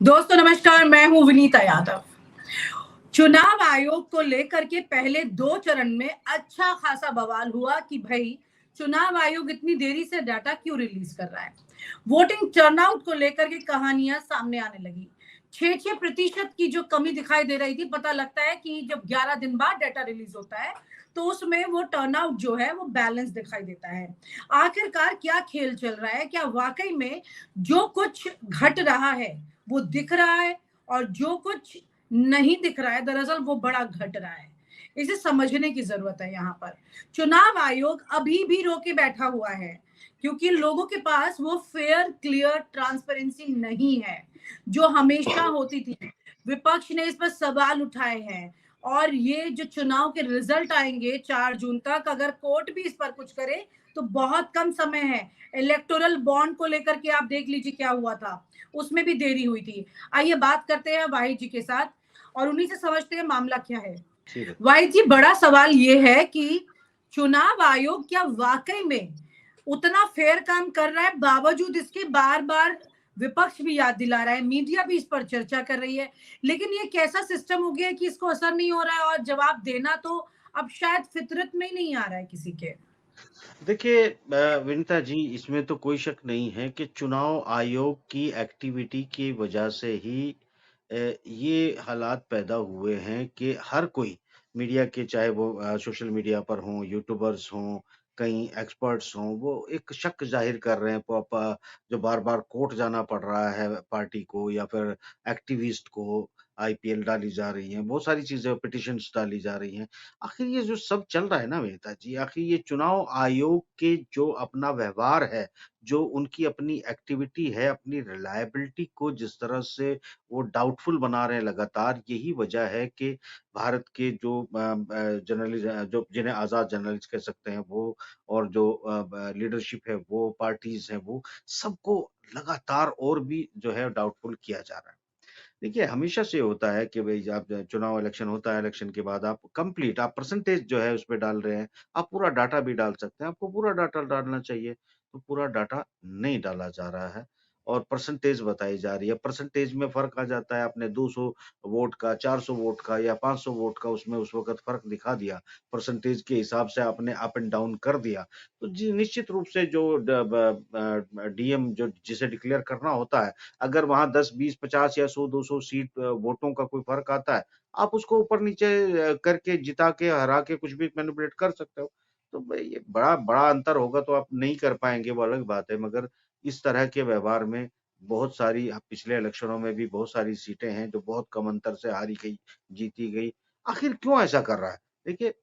दोस्तों नमस्कार, मैं हूँ विनीता यादव। चुनाव आयोग को लेकर के पहले 2 चरण में अच्छा खासा बवाल हुआ कि भई चुनाव आयोग इतनी देरी से डाटा क्यों रिलीज़ कर रहा है। वोटिंग टर्नआउट को लेकर के कहानियाँ सामने आने लगी। 6-6% की जो कमी दिखाई दे रही थी, पता लगता है कि जब 11 दिन बाद डाटा रिलीज़ होता है, तो उसमें वो टर्नआउट जो है वो बैलेंस दिखाई देता है। आखिरकार क्या खेल चल रहा है? क्या वाक़ई में जो कुछ घट रहा है, वो दिख रहा है और जो कुछ नहीं दिख रहा है, दरअसल वो बड़ा घट रहा है। इसे समझने की ज़रूरत है यहाँ पर। चुनाव आयोग अभी भी रोके बैठा हुआ है, क्योंकि लोगों के पास वो फेयर, क्लियर, ट्रांसपेरेंसी नहीं है, जो हमेशा होती थी। विपक्ष ने इस पर सवाल उठाए हैं और ये जो चुनाव के रिजल्ट आएँगे 4 जून तक, अगर कोर्ट भी इस पर कुछ करे, तो बहुत कम समय है। इलेक्टोरल बॉन्ड को लेकर के आप देख लीजिए क्या हुआ था, उसमें भी देरी हुई थी। आइए बात करते हैं वाहिद जी के साथ और उन्हीं से समझते हैं मामला क्या है। ठीक है। वाहिद जी, बड़ा सवाल ये है कि चुनाव आयोग क्या वाकई में उतना फेयर काम कर रहा है, बावजूद इसके बार-बार विपक्ष भी याद दिला रहा है, मीडिया भी इस पर चर्चा कर रही है, लेकिन ये कैसा सिस्टम हो गया है कि इसको असर नहीं हो रहा है और जवाब देना तो अब शायद फितरत में ही नहीं आ रहा है किसी के। देखिए विनीता जी, इसमें तो कोई शक नहीं है कि चुनाव आयोग की एक्टिविटी की वजह से ही ये हालात पैदा हुए हैं कि हर कोई मीडिया के, चाहे वो सोशल मीडिया पर हों, यूट्यूबर्स हों, कई एक्सपर्ट्स हों, वो एक शक ज़ाहिर कर रहे हैं जो बार-बार कोर्ट जाना पड़ रहा है पार्टी को या फिर एक्टिविस्ट को, आईपीएल डाली जा रही हैं, बहुत सारी चीज़ें पिटिशन्स डाली जा रही हैं। आखिर ये जो सब चल रहा है ना मेहता जी, आखिर ये चुनाव आयोग के जो अपना व्यवहार है, जो उनकी अपनी एक्टिविटी है, अपनी रिलायबिलिटी को जिस तरह से वो डाउटफुल बना रहे हैं लगातार, यही वजह है कि भारत के जो जो जिन्हें आज़ाद जर्नलिस्ट कह सकते हैं वो, और जो लीडरशिप है वो, पार्टीज़ हैं वो, सबको लगातार और भी जो है डाउटफुल किया जा रहा है। देखिए, हमेशा से होता है कि भई आप चुनाव इलेक्शन होता है, इलेक्शन के बाद आप परसेंटेज जो है उसपे डाल रहे हैं, आप पूरा डाटा भी डाल सकते हैं, आपको पूरा डाटा डालना चाहिए, तो पूरा डाटा नहीं डाला जा रहा है और परसेंटेज बताई जा रही है। परसेंटेज में फ़र्क आ जाता है, आपने 200 वोट का, 400 वोट का या 500 वोट का उसमें उस वक़्त फ़र्क दिखा दिया, परसेंटेज के हिसाब से आपने अप एंड डाउन कर दिया, तो जी निश्चित रूप से जो डीएम जो जिसे डिक्लेयर करना होता है, अगर वहाँ 10, 20, 50 या 100, 200 सीट वोटों का कोई फ़र्क आता है, आप उसको ऊपर-नीचे करके, जिता के, हरा के कुछ भी मैनिपुलेट कर सकते हो। तो भई ये बड़ा बड़ा अंतर होगा तो आप नहीं कर पाएँगे, वो अलग बात है, मगर इस तरह के व्यवहार में बहुत सारी पिछले इलेक्शनों में भी बहुत सारी सीटें हैं जो बहुत कम अंतर से हारी गई, जीती गई। आखिर क्यों ऐसा कर रहा है? देखिए,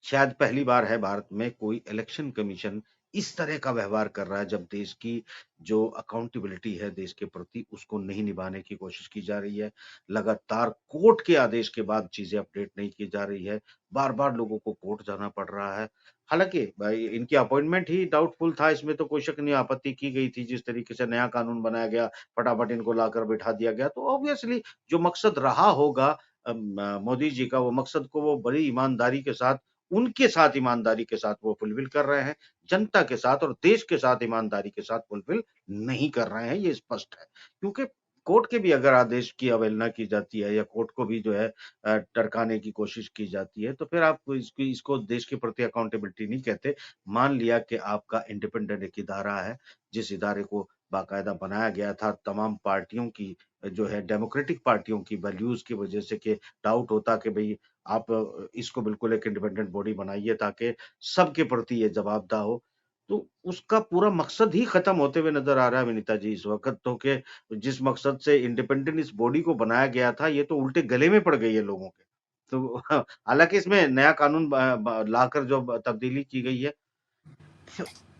शायद पहली बार है भारत में कोई इलेक्शन कमीशन इस तरह का व्यवहार कर रहा है, जब देश की जो अकाउंटेबिलिटी है देश के प्रति उसको नहीं निभाने की कोशिश की जा रही है। लगातार कोर्ट के आदेश के बाद चीज़ें अपडेट नहीं की जा रही है। बार-बार लोगों को कोर्ट जाना पड़ रहा है। हालाँकि भाई इनकी अपॉइंटमेंट ही डाउटफुल था, इसमें तो कोई शक नहीं, आपत्ति की गई थी जिस तरीके से नया कानून बनाया गया, फटाफट इनको लाकर बिठा दिया गया। तो ऑब्वियसली जो मकसद रहा होगा मोदी जी का, वो मकसद को वो बड़ी ईमानदारी के साथ, उनके साथ ईमानदारी के साथ वो फुलफिल कर रहे हैं, जनता के साथ और देश के साथ ईमानदारी के साथ फुलफिल नहीं कर रहे हैं, ये स्पष्ट है। क्योंकि कोर्ट के भी अगर आदेश की अवहेलना की जाती है या कोर्ट को भी जो है टरकाने की कोशिश की जाती है, तो फिर आप इसको देश के प्रति अकाउंटेबिलिटी नहीं कहते। मान लिया कि आपका इंडिपेंडेंट एक इदारा है, जिस इदारे को बाकायदा बनाया गया था तमाम पार्टियों की, जो है डेमोक्रेटिक पार्टियों की वैल्यूज़ की वजह से, कि डाउट होता कि भई आप इसको बिल्कुल एक इंडिपेंडेंट बॉडी बनाइए ताकि सबके प्रति ये जवाबदेह हो। तो उसका पूरा मकसद ही खत्म होते हुए नज़र आ रहा है विनीता जी इस वक़्त, तो कि जिस मकसद से इंडिपेंडेंट इस बॉडी को बनाया गया था, ये तो उल्टे गले में पड़ गई है लोगों के। तो हालाँकि इसमें नया कानून ब ब लाकर जो तब्दीली की गई है,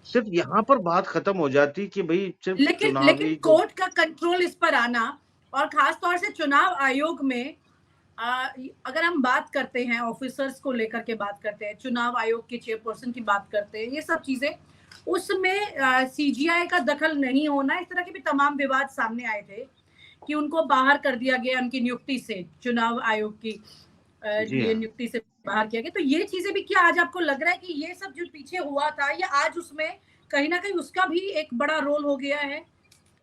सिर्फ़ यहाँ पर बात खत्म हो जाती कि भई सिर्फ़ लेकिन चुनावी जो कोर्ट का कंट्रोल इस पर आना और खास तौर से चुनाव आयोग में अगर हम बात करते हैं ऑफिसर्स को लेकर के बात करते हैं, चुनाव आयोग के चेयरपर्सन की बात करते हैं, ये सब चीजें उसमें सीजीआई का दखल नहीं होना, इस तरह के भी तमाम विवाद सामने आए थे कि उनको बाहर कर दिया गया उनकी नियुक्ति से, चुनाव आयोग की जी ये हाँ। नियुक्ति से बाहर किया गया। तो ये चीजें भी क्या आज आपको लग रहा है कि ये सब जो पीछे हुआ था, ये आज उसमें कहीं ना कहीं उसका भी एक बड़ा रोल हो गया है,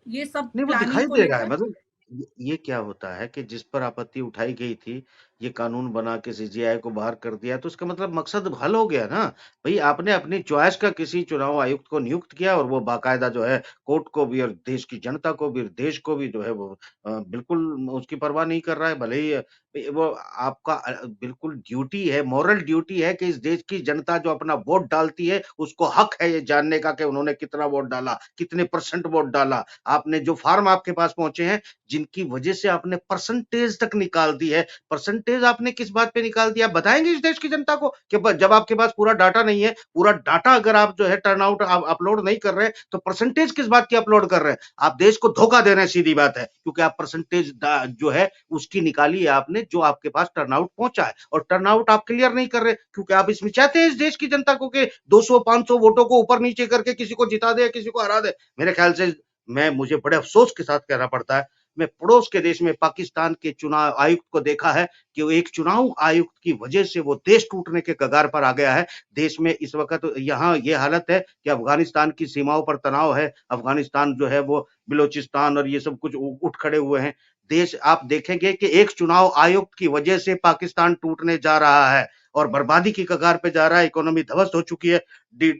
ये सब नहीं, वो दिखाई प्लानिंग को दे रहा है, लेकर? मतलब ये क्या होता है कि जिस पर आपत्ति उठाई गई थी, ये कानून बना के सीजेआई को बाहर कर दिया, तो इसका मतलब मकसद हल हो गया ना। भई आपने अपनी चॉइस का किसी चुनाव आयुक्त को नियुक्त किया और वो बाकायदा जो है कोर्ट को भी और देश की जनता को भी, देश को भी जो है वो बिल्कुल उसकी परवाह नहीं कर रहा है। भले ही वो आपका बिल्कुल ड्यूटी है, मॉरल ड्यूटी है कि इस देश की जनता जो अपना वोट डालती है, उसको हक है ये जानने का कि उन्होंने कितना वोट डाला, कितने परसेंट वोट डाला। आपने जो फॉर्म आपके पास पहुँचे हैं, जिनकी वजह से आपने परसेंटेज तक निकाल दी है। परसेंटेज आपने किस बात पे निकाल दिया? बताएँगे इस देश की जनता को कि ब जब आपके पास पूरा डाटा नहीं है, पूरा डाटा अगर आप जो है टर्नआउट आप अपलोड नहीं कर रहे हैं, तो परसेंटेज किस बात की अपलोड कर रहे हैं? आप देश को धोखा दे रहे हैं, सीधी बात है। क्योंकि आप परसेंटेज जो है उसकी निकाली है आपने जो आपके पास टर्नआउट पहुँचा है और टर्नआउट आप क्लियर नहीं कर रहे क्योंकि आप इसमें चाहते हैं इस देश की जनता को कि 200-500 वोटों को ऊपर-नीचे करके किसी को जिता दे, किसी को हरा दे। मेरे ख्याल से मुझे बड़े अफ़सोस के साथ कहना पड़ता है मैं पड़ोस के देश में पाकिस्तान के चुनाव आयुक्त को देखा है कि वो एक चुनाव आयुक्त की वजह से वो देश टूटने के कगार पर आ गया है। देश में इस वक़्त यहाँ ये हालत है कि अफ़गानिस्तान की सीमाओं पर तनाव है। अफ़गानिस्तान जो है वो बलूचिस्तान और ये सब कुछ उ उठ खड़े हुए हैं। देश आप देखेंगे कि एक चुनाव आयुक्त की वजह से पाकिस्तान टूटने जा रहा है और बर्बादी की कगार पे जा रहा है। इकोनॉमी ध्वस्त हो चुकी है। डी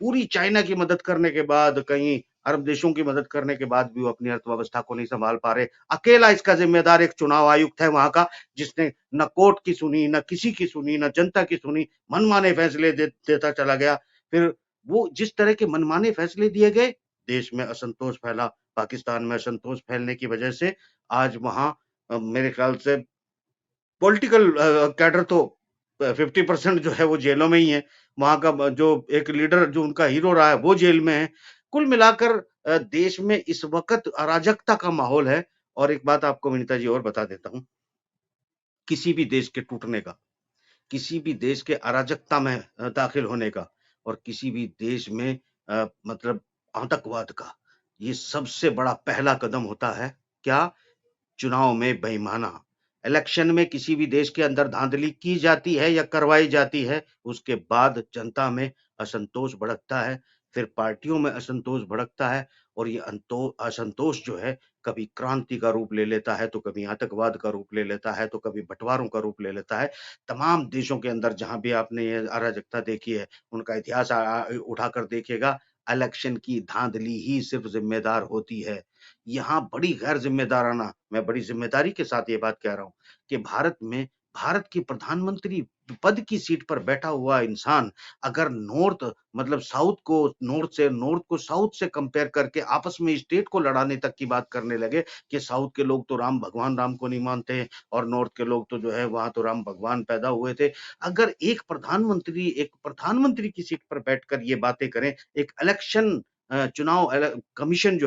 पूरी चाइना की मदद करने के बाद कहीं अरब देशों की मदद करने के बाद भी वो अपनी अर्थव्यवस्था को नहीं संभाल पा रहे। अकेला इसका जिम्मेदार एक चुनाव आयुक्त है वहाँ का, जिसने न कोर्ट की सुनी, न किसी की सुनी, न जनता की सुनी, मनमाने फैसले देता चला गया। फिर वो जिस तरह के मनमाने फैसले दिए गए, देश में असंतोष फैला। पाकिस्तान में असंतोष फैलने की वजह से आज वहाँ मेरे ख्याल से पॉलिटिकल कैडर तो 50% जो है वो जेलों में ही है। वहाँ का जो एक लीडर जो उनका हीरो रहा है वो जेल में है। कुल मिलाकर देश में इस वक़्त अराजकता का माहौल है और एक बात आपको विनीता जी और बता देता हूँ, किसी भी देश के टूटने का, किसी भी देश के अराजकता में दाखिल होने का और किसी भी देश में मतलब आतंकवाद का, ये सबसे बड़ा पहला कदम होता है, क्या? चुनाव में बेईमाना इलेक्शन में किसी भी देश के अंदर धांधली की जाती है या करवाई जाती है, उसके बाद जनता में असंतोष भड़कता है, फिर पार्टियों में असंतोष भड़कता है और ये असंतोष जो है कभी क्रांति का रूप ले लेता है, तो कभी आतंकवाद का रूप ले लेता है, तो कभी बँटवारों का रूप ले लेता है। तमाम देशों के अंदर जहाँ भी आपने ये अराजकता देखी है, उनका इतिहास उठाकर देखिएगा, इलेक्शन की धांधली ही सिर्फ़ ज़िम्मेदार होती है। यहाँ बड़ी गैर ज़िम्मेदाराना मैं बड़ी ज़िम्मेदारी के साथ ये बात कह रहा हूँ कि भारत की प्रधानमंत्री पद की सीट पर बैठा हुआ इंसान अगर नॉर्थ को साउथ से कंपेयर करके आपस में स्टेट को लड़ाने तक की बात करने लगे कि साउथ के लोग तो भगवान राम को नहीं मानते और नॉर्थ के लोग तो जो है वहाँ तो राम भगवान पैदा हुए थे। अगर एक प्रधानमंत्री की सीट पर बैठकर ये बातें करें, एक इलेक्शन कमीशन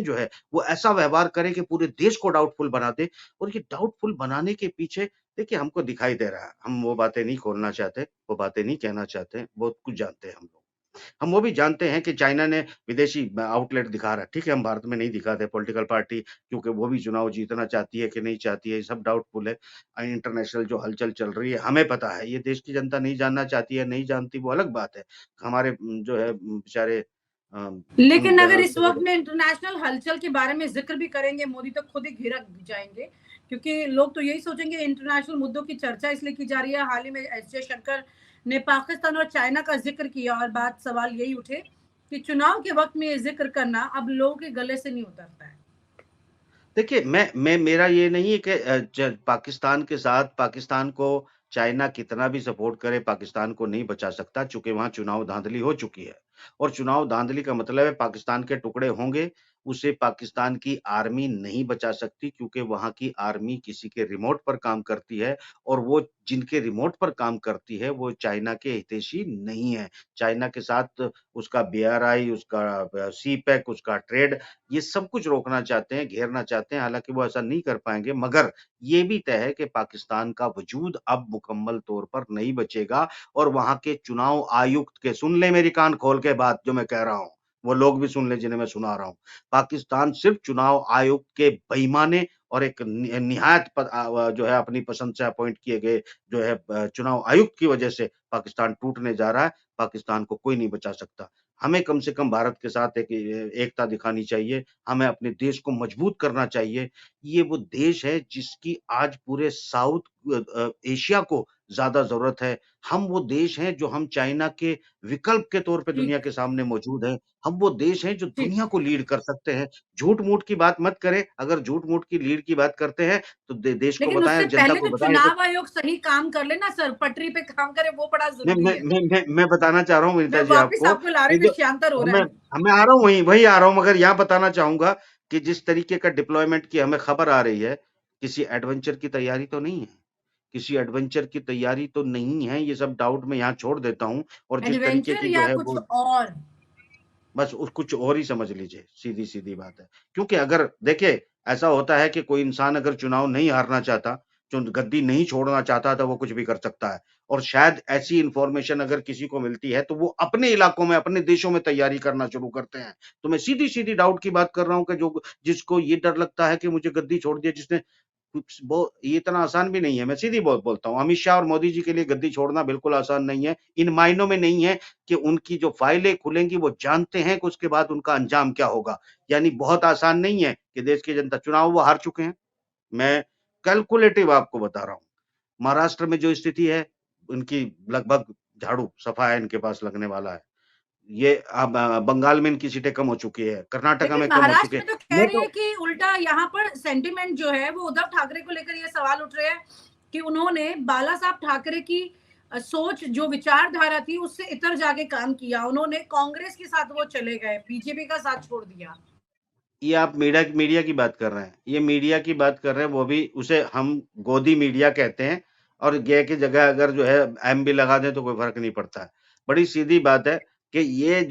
जो है वो ऐसा व्यवहार करे कि पूरे देश को डाउटफुल बना दे और ये डाउटफुल बनाने के पीछे देखिए हमको दिखाई दे रहा है। हम वो बातें नहीं खोलना चाहते, वो बातें नहीं कहना चाहते, बहुत कुछ जानते हैं हम लोग। हम वो भी जानते हैं कि चाइना ने विदेशी आउटलेट दिखा रहा है, ठीक है, हम भारत में नहीं दिखाते पॉलिटिकल पार्टी क्योंकि वो भी चुनाव जीतना चाहती है कि नहीं चाहती है, ये सब डाउटफुल है। इंटरनेशनल जो हलचल चल रही है, हमें पता है, ये देश की जनता नहीं जानना चाहती है, नहीं जानती वो अलग बात है। हमारे जो है बेचारे लेकिन अगर इस वक्त में इंटरनेशनल हलचल के बारे में जिक्र भी करेंगे मोदी तो खुद ही घिरक जाएंगे, क्योंकि लोग तो यही सोचेंगे इंटरनेशनल मुद्दों की चर्चा इसलिए की जा रही है। हाल ही में एस जयशंकर ने पाकिस्तान और चाइना का जिक्र किया और बात सवाल यही उठे कि चुनाव के वक्त में ये जिक्र करना अब लोगों के गले से नहीं उतरता है। देखिए, मैं मेरा ये नहीं है कि पाकिस्तान के साथ पाकिस्तान को चाइना कितना भी सपोर्ट करे, पाकिस्तान को नहीं बचा सकता चूँकि वहाँ चुनाव धाँधली हो चुकी है। और चुनाव धाँधली का मतलब है पाकिस्तान के टुकड़े होंगे, उसे पाकिस्तान की आर्मी नहीं बचा सकती क्योंकि वहाँ की आर्मी किसी के रिमोट पर काम करती है और वो जिनके रिमोट पर काम करती है, वो चाइना के हितैषी नहीं है। चाइना के साथ उसका बीआरआई, उसका सीपेक, उसका ट्रेड ये सब कुछ रोकना चाहते हैं, घेरना चाहते हैं, हालाँकि वो ऐसा नहीं कर पाएँगे मगर ये भी तय है कि पाकिस्तान का वजूद अब मुकम्मल तौर पर नहीं बचेगा और वहाँ के चुनाव आयुक्त के सुन लें मेरी कान खोल के बात जो मैं कह रहा हूँ, वो लोग भी सुन लें जिन्हें मैं सुना रहा हूँ। पाकिस्तान सिर्फ़ चुनाव आयुक्त के बेईमाने और एक निहायत जो है अपनी पसंद से अपॉइंट किए गए जो है चुनाव आयुक्त की वजह से पाकिस्तान टूटने जा रहा है, पाकिस्तान को कोई नहीं बचा सकता। हमें कम से कम भारत के साथ एक एकता दिखानी चाहिए, हमें अपने देश को मजबूत करना चाहिए। ये वो देश है जिसकी आज पूरे साउथ एशिया को ज़्यादा ज़रूरत है। हम वो देश हैं जो हम चाइना के विकल्प के तौर पे दुनिया ठीक, के सामने मौजूद हैं। हम वो देश हैं जो ठीक। दुनिया को लीड कर सकते हैं। झूठ-मूठ की बात मत करें, अगर झूठ-मूठ की लीड की बात करते हैं, तो देश को लेकिन उससे बताएँ, जनता पहले को तो बताएँ तो चुनाव आयोग सही काम कर ले ना सर, पटरी पे काम करे वो बड़ा ज़रूरी है। मैं बताना चाह रहा हूँ मैं विनीता जी वापिस आपको आपको ला रही कि हूँ, जो विषयांतर हो रहा मैं है। मैं आ रहा हूँ वहीं आ रहा हूँ, मगर यहाँ बताना चाहूँगा कि जिस तरीके का डिप्लॉयमेंट की हमें खबर आ रही है, किसी एडवेंचर की तैयारी तो नहीं है। किसी एडवेंचर की तैयारी तो नहीं है, ये सब डाउट मैं यहाँ छोड़ देता हूँ और जिस तरीके एडवेंचर की जो या है कुछ वो और? बस कुछ और ही समझ लीजिए, सीधी-सीधी बात है। क्योंकि अगर देखिए, ऐसा होता है कि कोई इंसान अगर चुनाव नहीं हारना चाहता, गद्दी नहीं छोड़ना चाहता, तो वो कुछ भी कर सकता है। और शायद ऐसी इन्फॉर्मेशन अगर किसी को मिलती है, तो वो अपने इलाकों में, अपने देशों में तैयारी करना शुरू करते हैं। तो मैं सीधी-सीधी डाउट की बात कर रहा हूँ कि जो जिसको ये डर लगता है कि मुझे गद्दी छोड़ दिया, जिसने कुछ ये इतना आसान भी नहीं है, मैं सीधी बोलता हूँ। अमित शाह और मोदी जी के लिए गद्दी छोड़ना बिल्कुल आसान नहीं है। इन मायनों में नहीं है कि उनकी जो फाइलें खुलेंगी, वो जानते हैं कि उसके बाद उनका अंजाम क्या होगा। यानी बहुत आसान नहीं है कि देश की जनता चुनाव वो हार चुके हैं। मैं कैलकुलेटिव आपको बता रहा हूँ। महाराष्ट्र में जो स्थिति है, उनकी लगभग झाड़ू सफा है, इनके पास लगने वाला है। ये अब बंगाल में इनकी सीटें कम हो चुकी है, कर्नाटका लेकिन में कम हो चुकी महाराष्ट्र है। में तो कह मैं रहे तो हैं कि उल्टा यहाँ पर सेंटिमेंट जो है वो उद्धव ठाकरे को लेकर ये सवाल उठ रहे हैं कि उन्होंने बाला साहब ठाकरे की सोच जो विचारधारा थी उससे इतर जाके काम किया, उन्होंने कांग्रेस के साथ वो चले गए, बीजेपी का साथ छोड़ दिया। ये आप मीडिया मीडिया की बात कर रहे हैं। ये मीडिया की बात कर रहे हैं, वो भी उसे हम गोदी मीडिया कहते हैं और गे की जगह अगर जो है एम भी लगा दें तो कोई फ़र्क नहीं पड़ता है। बड़ी सीधी बात है कि ये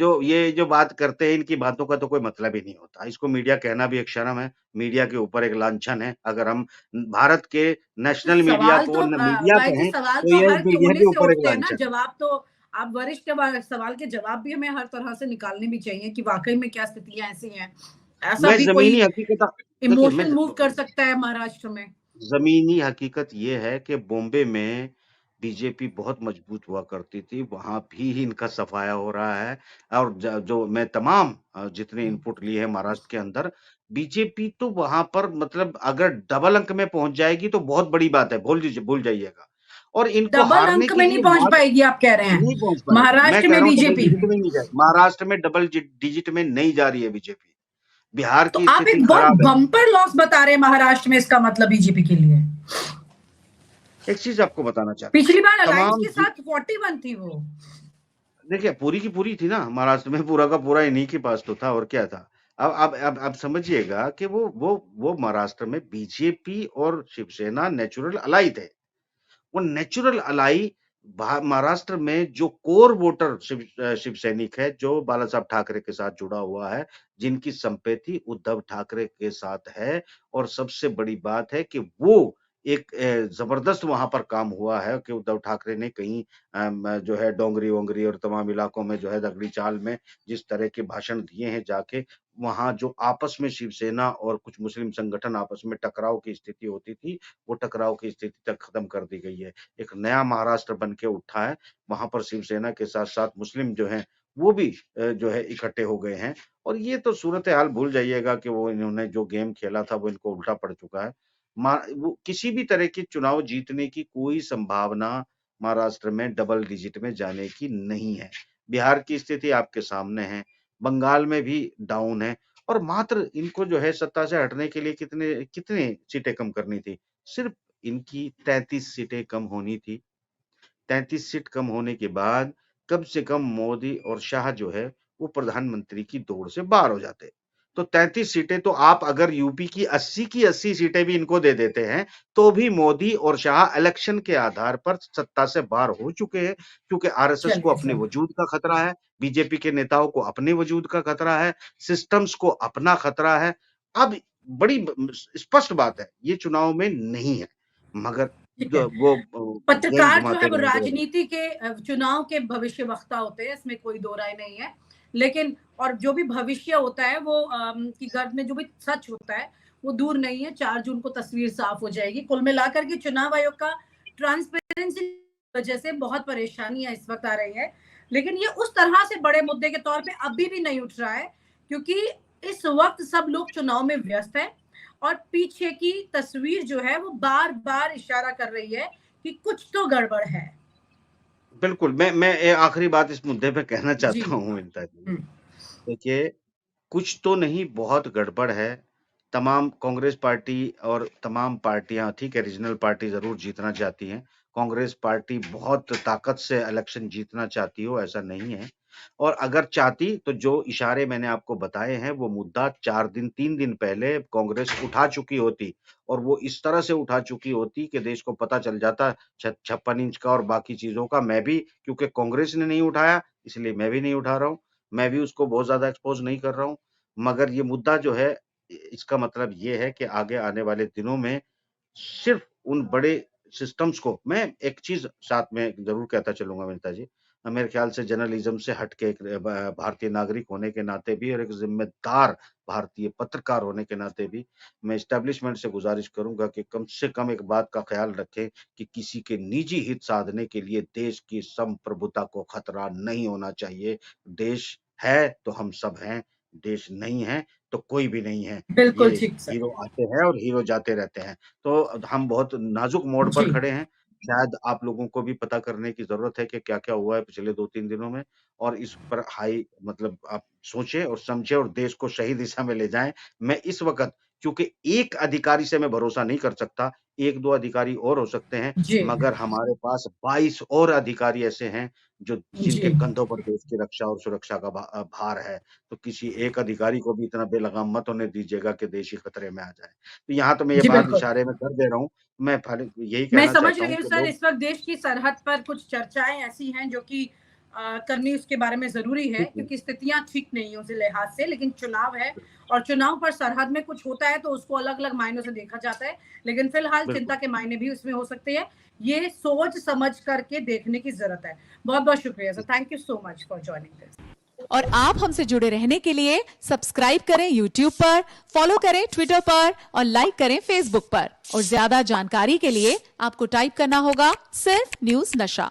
जो बात करते हैं, इनकी बातों का तो कोई मतलब ही नहीं होता। इसको मीडिया कहना भी एक शर्म है, मीडिया के ऊपर एक लांछन है। अगर हम भारत के तो नेशनल मीडिया सवाल को तो मीडिया भाई जी कहें, सवाल तो तो ये हर मीडिया कोने के से ऊपर एक उठते हैं ना, लांछन है। जवाब तो आप वरिष्ठ सवाल के जवाब भी हमें हर तरह से निकालने भी चाहिए कि वाकई में क्या स्थितियां ऐसी हैं, ऐसा मैं भी कोई ज़मीनी हकीकत देखिए, मैं इमोशन मूव कर सकता है महाराष्ट्र में। ज़मीनी हकीकत ये है कि बॉम्बे में बीजेपी बहुत मजबूत हुआ करती थी, वहाँ भी इनका सफाया हो रहा है और ज जो मैं तमाम जितने इनपुट लिए हैं महाराष्ट्र के अंदर, बीजेपी तो वहाँ पर मतलब अगर डबल अंक में पहुँच जाएगी तो बहुत बड़ी बात है, भूल जाइएगा। और इनको डबल हारने अंक के में नहीं लिए पहुंच मात्र पाएगी आप कह रहे नहीं हैं? पहुँच पाएगी। मैं महाराष्ट्र कह में रहा हूँ डबल बीजेपी। डिजिट में नहीं जाए महाराष्ट्र में डबल डिजिट में नहीं जा रही है बीजेपी। बिहार तो की आप स्थिति एक बहुत खराब है। बम्पर लॉस बता रहे हैं महाराष्ट्र में, इसका मतलब बीजेपी के लिए। एक चीज़ आपको बताना चाहता हूँ, पिछली बार अलायंस तमाम के साथ 41 थी वो। देखिए, पूरी की पूरी थी ना, महाराष्ट्र में पूरा का पूरा इन्हीं के पास तो था और क्या था। अब समझिएगा कि वो महाराष्ट्र में बीजेपी और शिवसेना नेचुरल अलाई थे। वो नेचुरल अलाई महाराष्ट्र में जो कोर वोटर शिव सैनिक है, जो बाला साहब ठाकरे के साथ जुड़ा हुआ है, जिनकी संपैथी उद्धव ठाकरे के साथ है और सबसे बड़ी बात है कि वो एक जबरदस्त वहां पर काम हुआ है कि उद्धव ठाकरे ने कहीं जो है डोंगरी-वोंगरी और तमाम इलाकों में जो है दगड़ी चाल में जिस तरह के भाषण दिए हैं जाके, वहाँ जो आपस में शिवसेना और कुछ मुस्लिम संगठन आपस में टकराव की स्थिति होती थी, वो टकराव की स्थिति तक खत्म कर दी गई है। एक नया महाराष्ट्र बन के उठा है, वहाँ पर शिवसेना के साथ-साथ मुस्लिम जो हैं, वो भी जो है इकट्ठे हो गए हैं और ये तो सूरत-ए-हाल भूल जाइएगा कि वो इन्होंने जो गेम खेला था, वो इनको उल्टा पड़ चुका है। वो किसी भी तरह के चुनाव जीतने की कोई संभावना महाराष्ट्र में डबल डिजिट में जाने की नहीं है। बिहार की स्थिति आपके सामने है, बंगाल में भी डाउन है और मात्र इनको जो है सत्ता से हटने के लिए कितने कितने सीटें कम करनी थी? सिर्फ इनकी 33 सीटें कम होनी थी। 33 सीट कम होने के बाद कम से कम मोदी और शाह जो है वो प्रधानमंत्री की दौड़ से बाहर हो जाते। तो 33 सीटें तो आप अगर यूपी की 80 सीटें भी इनको दे देते हैं, तो भी मोदी और शाह इलेक्शन के आधार पर सत्ता से बाहर हो चुके हैं, क्योंकि आरएसएस को चलिए अपने चलिए। वजूद का खतरा है, बीजेपी के नेताओं को अपने वजूद का खतरा है, सिस्टम्स को अपना खतरा है। अब बड़ी स्पष्ट बात है, ये चुनाव में नहीं है, मगर ठीक है। द वो गेम पत्रकार जो है घुमाते वो रहेंगे वो लोग। राजनीति के चुनाव के भविष्यवक्ता होते हैं, इसमें कोई दो राय नहीं है। लेकिन और जो भी भविष्य होता है वो की गर्भ में जो भी सच होता है वो दूर नहीं है, 4 जून को तस्वीर साफ हो जाएगी। कुल मिलाकर के चुनाव आयोग का ट्रांसपेरेंसी वजह से बहुत परेशानियां इस वक्त आ रही है। लेकिन ये उस तरह से बड़े मुद्दे के तौर पे अभी भी नहीं उठ रहा है, क्योंकि इस वक्त सब लोग चुनाव में व्यस्त हैं और पीछे की तस्वीर जो है वो बार बार इशारा कर रही है कि कुछ तो गड़बड़ है। बिल्कुल, मैं एक आखिरी बात इस मुद्दे पे कहना जी। चाहता हूँ विनीता जी। हम्म, देखिए, कुछ तो नहीं बहुत गड़बड़ है। तमाम कांग्रेस पार्टी और तमाम पार्टियाँ ठीक है, रीजनल पार्टी ज़रूर जीतना चाहती हैं। कांग्रेस पार्टी बहुत ताकत से इलेक्शन जीतना चाहती हो, ऐसा नहीं है। और अगर चाहती तो जो इशारे मैंने आपको बताए हैं, वो मुद्दा 4 दिन 3 दिन पहले कांग्रेस उठा चुकी होती और वो इस तरह से उठा चुकी होती कि देश को पता चल जाता 56 इंच का और बाकी चीज़ों का। मैं भी क्योंकि कांग्रेस ने नहीं उठाया, इसलिए मैं भी नहीं उठा रहा हूँ। मैं भी उसको बहुत ज़्यादा एक्सपोज़ नहीं कर रहा हूँ। मगर ये मुद्दा जो है इसका मतलब ये है कि आगे आने वाले दिनों में सिर्फ़ उन बड़े सिस्टम्स को मैं एक चीज़ साथ में ज़रूर कहता चलूँगा विनीता जी। मेरे ख़्याल से जर्नलिज़्म से हट के एक भारतीय नागरिक होने के नाते भी और एक ज़िम्मेदार भारतीय पत्रकार होने के नाते भी मैं एस्टेब्लिशमेंट से गुज़ारिश करूँगा कि कम से कम एक बात का ख़्याल रखें कि किसी के निजी हित साधने के लिए देश की संप्रभुता को खतरा नहीं होना चाहिए। देश है तो हम सब हैं, देश नहीं है तो कोई भी नहीं है। ये बिल्कुल ठीक सर। हीरो आते हैं और हीरो जाते रहते हैं। तो हम बहुत नाज़ुक मोड़ पर जी। खड़े हैं। शायद आप लोगों को भी पता करने की ज़रूरत है कि क्या-क्या हुआ है पिछले 2-3 दिनों में और इस पर हाई मतलब आप सोचें और समझें और देश को सही दिशा में ले जाएँ। मैं इस वक़्त क्योंकि एक अधिकारी से मैं भरोसा नहीं कर सकता, 1-2 अधिकारी और हो सकते हैं, जी। मगर हमारे पास 22 और अधिकारी ऐसे हैं, जो जिनके जी। कंधों पर देश की रक्षा और सुरक्षा का भार है। तो किसी एक अधिकारी को भी इतना बेलगाम मत होने दीजिएगा कि देश ही खतरे में आ जाए। तो यहाँ तो मैं ये जी बात बिल्कुल। इशारे में कर दे रहा हूँ। मैं खाली यही मैं कहना समझ चाहता रही हूँ हूँ कि सर, लोग इस वक्त देश की सरहद पर कुछ चर्चाएं ऐसी हैं जो कि करनी उसके बारे में जरूरी है, ठीक है, क्योंकि स्थितियां ठीक नहीं है उस लिहाज से, लेकिन चुनाव है और चुनाव पर सरहद में कुछ होता है तो उसको अलग अलग मायनों से देखा जाता है, लेकिन फिलहाल बिल्कुल। चिंता के मायने भी उसमें हो सकते हैं। ये सोच समझ करके देखने की जरूरत है। बहुत बहुत शुक्रिया sir, thank you so much for joining this. और आप हमसे जुड़े रहने के लिए सब्सक्राइब करें YouTube पर, फॉलो करें ट्विटर पर और लाइक करें Facebook पर। और ज्यादा जानकारी के लिए आपको टाइप करना होगा सिर्फ न्यूज नशा।